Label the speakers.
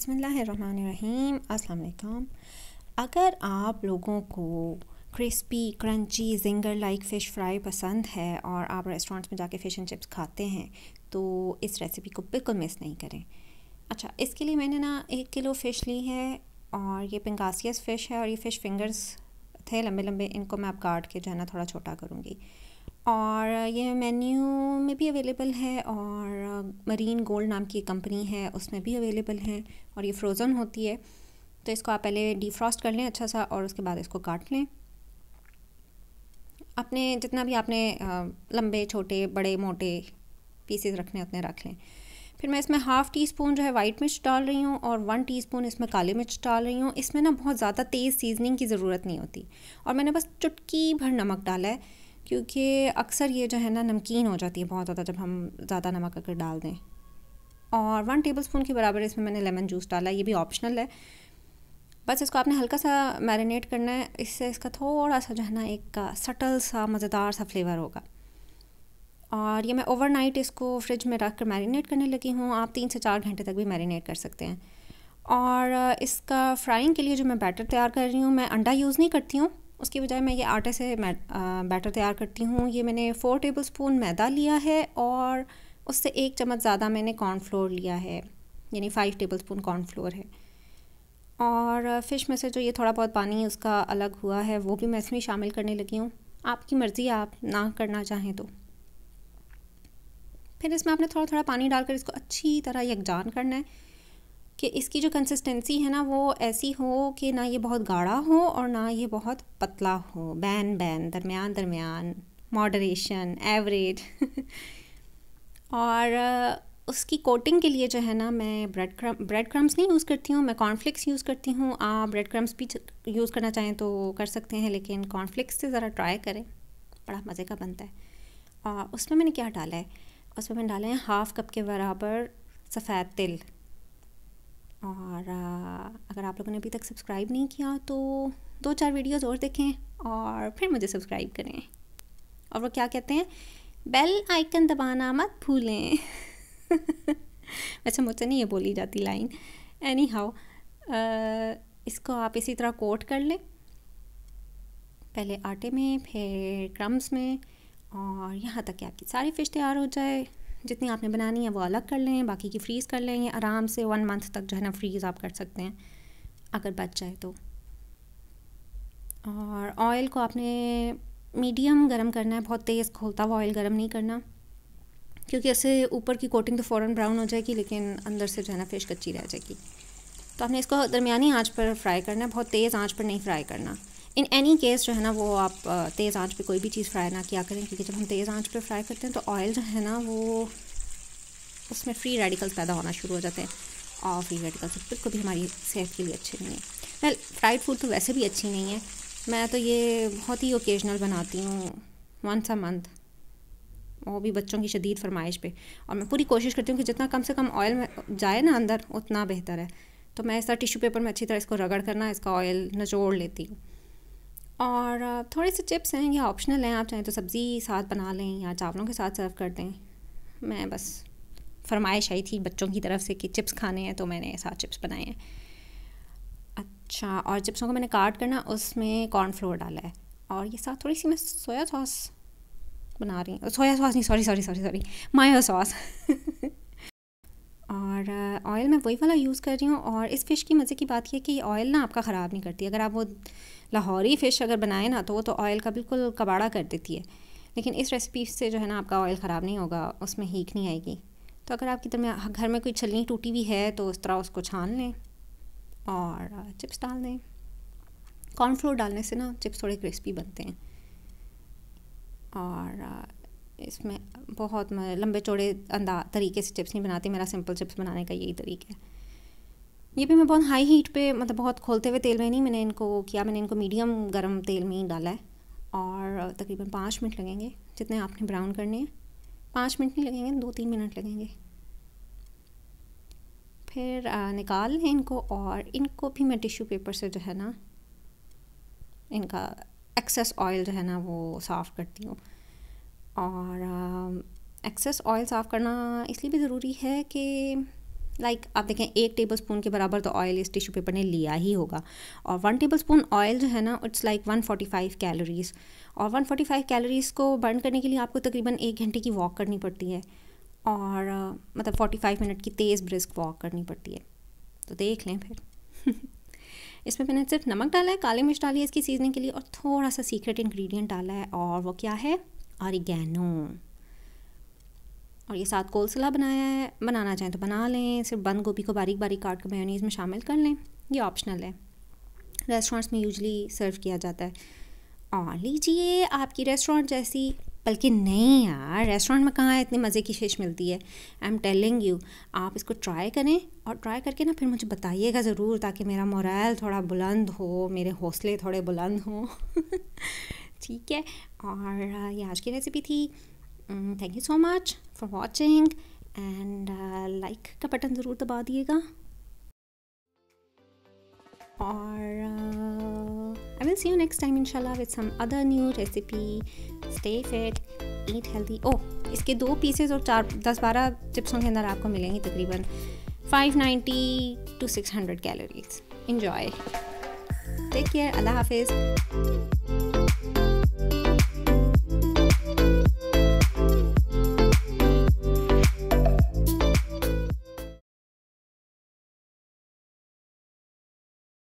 Speaker 1: बिस्मिल्लाहिर्रहमानिर्रहीम। अस्सलाम वालेकुम। अगर आप लोगों को crispy crunchy ginger like fish fry पसंद है और आप रेस्टोरेंट्स में जाके फ़िश एंड चिप्स खाते हैं तो इस रेसिपी को बिल्कुल मिस नहीं करें। अच्छा, इसके लिए मैंने 1 किलो फ़िश ली है और ये पिंगासियस फ़िश है और ये फ़िश फिंगर्स थे लंबे लंबे, इनको मैं अब काट के जो है ना थोड़ा छोटा करूँगी। और ये मेन्यू में भी अवेलेबल है और मरीन गोल्ड नाम की कंपनी है उसमें भी अवेलेबल है और ये फ्रोज़न होती है। तो इसको आप पहले डीफ्रॉस्ट कर लें अच्छा सा और उसके बाद इसको काट लें। अपने जितना भी आपने लंबे छोटे बड़े मोटे पीसेस रखने उतने रख लें। फिर मैं इसमें हाफ़ टी स्पून जो है वाइट मिर्च डाल रही हूँ और 1 टीस्पून इसमें काली मिर्च डाल रही हूँ। इसमें ना बहुत ज़्यादा तेज़ सीजनिंग की ज़रूरत नहीं होती और मैंने बस चुटकी भर नमक डाला है क्योंकि अक्सर ये जो है ना नमकीन हो जाती है बहुत ज़्यादा जब हम ज़्यादा नमक अगर डाल दें। और 1 टेबलस्पून के बराबर इसमें मैंने लेमन जूस डाला, ये भी ऑप्शनल है। बस इसको आपने हल्का सा मैरिनेट करना है, इससे इसका थोड़ा सा जो है ना एक सटल सा मज़ेदार सा फ्लेवर होगा। और ये मैं ओवरनाइट इसको फ्रिज में रख कर मैरिनेट करने लगी हूँ। आप 3 से 4 घंटे तक भी मैरिनेट कर सकते हैं। और इसका फ्राइंग के लिए जो मैं बैटर तैयार कर रही हूँ, मैं अंडा यूज़ नहीं करती हूँ, उसकी बजाय मैं ये आटे से बैटर तैयार करती हूँ। ये मैंने 4 टेबलस्पून मैदा लिया है और उससे 1 चम्मच ज़्यादा मैंने कॉर्नफ्लोर लिया है, यानी 5 टेबलस्पून कॉर्नफ्लोर है। और फ़िश में से जो ये थोड़ा बहुत पानी उसका अलग हुआ है वो भी मैं इसमें शामिल करने लगी हूँ। आपकी मर्ज़ी, आप ना करना चाहें तो। फिर इसमें आपने थोड़ा थोड़ा पानी डालकर इसको अच्छी तरह यकजान करना है कि इसकी जो कंसिस्टेंसी है ना वो ऐसी हो कि ना ये बहुत गाढ़ा हो और ना ये बहुत पतला हो, बैन दरमियान दरमियान, मॉडरेशन, एवरेज। और उसकी कोटिंग के लिए जो है ना मैं ब्रेड क्रम्स नहीं यूज़ करती हूँ, मैं कॉर्नफ्लेक्स यूज़ करती हूँ। आप ब्रेड क्रम्स भी यूज़ करना चाहें तो कर सकते हैं, लेकिन कॉर्नफ्लेक्स से ज़रा ट्राई करें, बड़ा मज़े का बनता है। और उसमें मैंने क्या डाला है, उसमें मैंने डाले हैं 1/2 कप के बराबर सफ़ेद तिल। और अगर आप लोगों ने अभी तक सब्सक्राइब नहीं किया तो 2-4 वीडियोस और देखें और फिर मुझे सब्सक्राइब करें। और वो क्या कहते हैं, बेल आइकन दबाना मत भूलें। वैसे मुझसे नहीं ये बोली जाती लाइन। एनी हाउ, इसको आप इसी तरह कोट कर लें, पहले आटे में फिर क्रम्स में, और यहाँ तक कि आपकी सारी फ़िश तैयार हो जाए। जितनी आपने बनानी है वो अलग कर लें, बाकी की फ्रीज़ कर लें। ये आराम से 1 मंथ तक जो है ना फ्रीज़ आप कर सकते हैं अगर बच जाए तो। और ऑयल को आपने मीडियम गरम करना है, बहुत तेज़ खोलता हुआ ऑयल गरम नहीं करना, क्योंकि ऐसे ऊपर की कोटिंग तो फ़ौरन ब्राउन हो जाएगी लेकिन अंदर से जो है ना फ़िश कच्ची रह जाएगी। तो आपने इसको दरमियानी आंच पर फ्राई करना है, बहुत तेज़ आंच पर नहीं फ्राई करना। इन एनी केस जो है ना वो आप तेज़ आंच पे कोई भी चीज़ फ्राई ना किया करें, क्योंकि जब हम तेज़ आंच पे फ्राई करते हैं तो ऑयल जो है ना वो उसमें फ्री रेडिकल्स पैदा होना शुरू हो जाते हैं और फ्री रेडिकल्स बिल्कुल भी हमारी सेहत के लिए अच्छे नहीं है। वेल, फ्राइड फूड तो वैसे भी अच्छी नहीं है। मैं तो ये बहुत ही ओकेजनल बनाती हूँ, 1 मंथ, वो भी बच्चों की शदीद फरमाइश पे। और मैं पूरी कोशिश करती हूँ कि जितना कम से कम ऑयल में जाए ना अंदर उतना बेहतर है। तो मैं इस तरह टिश्यू पेपर में अच्छी तरह इसको रगड़ करना, इसका ऑयल निचोड़ लेती हूँ। और थोड़े से चिप्स हैं, ये ऑप्शनल हैं, आप चाहें तो सब्ज़ी साथ बना लें या चावलों के साथ सर्व कर दें। मैं बस फरमाइश आई थी बच्चों की तरफ से कि चिप्स खाने हैं तो मैंने साथ चिप्स बनाए हैं। अच्छा, और चिप्सों को मैंने काट करना, उसमें कॉर्नफ्लोर डाला है और ये साथ थोड़ी सी मैं सोया सॉस बना रही हूँ, सोया सॉस नहीं, सॉरी, मायो सॉस। और ऑयल मैं वही वाला यूज़ कर रही हूँ। और इस फ़िश की मज़े की बात यह है कि ऑयल ना आपका ख़राब नहीं करती। अगर आप वो लाहौरी फ़िश अगर बनाए ना तो वो तो ऑयल का बिल्कुल कबाड़ा कर देती है, लेकिन इस रेसिपी से जो है ना आपका ऑयल ख़राब नहीं होगा, उसमें हीट नहीं आएगी। तो अगर आपकी तरह घर में कोई छलनी टूटी हुई है तो उस तरह उसको छान लें और चिप्स डाल दें। कॉर्नफ्लोर डालने से ना चिप्स थोड़े क्रिस्पी बनते हैं। और इसमें बहुत लंबे चौड़े तरीके से चिप्स नहीं बनाती, मेरा सिंपल चिप्स बनाने का यही तरीका है। ये भी मैं बहुत हाई हीट पे, मतलब बहुत खोलते हुए तेल में नहीं मैंने इनको किया, मैंने इनको मीडियम गरम तेल में ही डाला है। और तकरीबन 5 मिनट लगेंगे जितने आपने ब्राउन करने हैं। 5 मिनट नहीं लगेंगे, 2-3 मिनट लगेंगे। फिर निकाल लें इनको और इनको भी मैं टिश्यू पेपर से जो है ना इनका एक्सेस ऑयल जो है ना वो साफ़ करती हूँ। और एक्सेस ऑयल साफ़ करना इसलिए भी ज़रूरी है कि आप देखें 1 टेबलस्पून के बराबर तो ऑयल इस टिश्यू पेपर ने लिया ही होगा, और 1 टेबलस्पून ऑयल जो है ना, इट्स लाइक 145 कैलोरीज़, और 145 कैलोरीज़ को बर्न करने के लिए आपको तकरीबन 1 घंटे की वॉक करनी पड़ती है, और मतलब 45 मिनट की तेज़ ब्रिस्क वॉक करनी पड़ती है। तो देख लें फिर। इसमें मैंने सिर्फ नमक डाला है, काली मिर्च डाली है इसकी सीजनिंग के लिए, और थोड़ा सा सीक्रेट इंग्रेडिएंट डाला है, और वो क्या है, ऑरिगेनो। और ये साथ कोलसला बनाया है, बनाना चाहें तो बना लें, सिर्फ बंद गोभी को बारीक बारीक काट कर मेयोनीज़ में शामिल कर लें, ये ऑप्शनल है, रेस्टोरेंट्स में यूजुअली सर्व किया जाता है। और लीजिए आपकी रेस्टोरेंट जैसी, बल्कि नहीं यार, रेस्टोरेंट में कहाँ इतनी मज़े की फ़िश मिलती है। आई एम टेलिंग यू, आप इसको ट्राई करें, और ट्राई करके ना फिर मुझे बताइएगा ज़रूर, ताकि मेरा मोरल थोड़ा बुलंद हो, मेरे हौसले थोड़े बुलंद हों। ठीक है, और ये आज की रेसिपी थी। Thank you so much for watching, and like का बटन ज़रूर दबा दिएगा, और I will see you next time inshallah with some other new recipe. Stay fit, eat healthy. इसके 2 पीसेस और 10-12 चिप्सों के अंदर आपको मिलेंगी तकरीबन 590 to 600 calories. Enjoy. Take care. Allah Hafiz.